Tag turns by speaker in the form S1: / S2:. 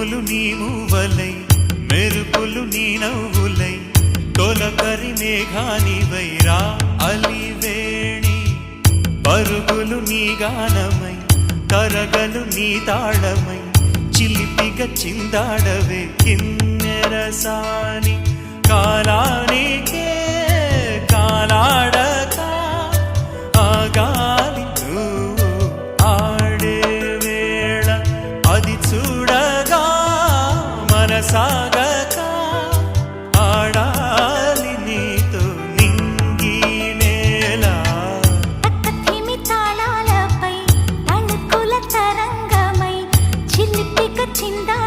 S1: ఉరుములు నీ మూవలై మెరుపులు నీ నవ్వులై తొలకరి మేఘానివై రా అలివేణి పరుగులు నీ గానమై తరగలు నీ తాళమై చిలిపిగా చిందాడవే కిన్నెరసాని కాలానికే కాలాడక ఆగాలి నువ్వు ఆడే వేళ అది చూడగా మనసాగక ఆడాలి నీతో నింగి నేల
S2: తక్కతిమి తాళాలపై తణుకుల తరంగమై చిలిపిక చిందా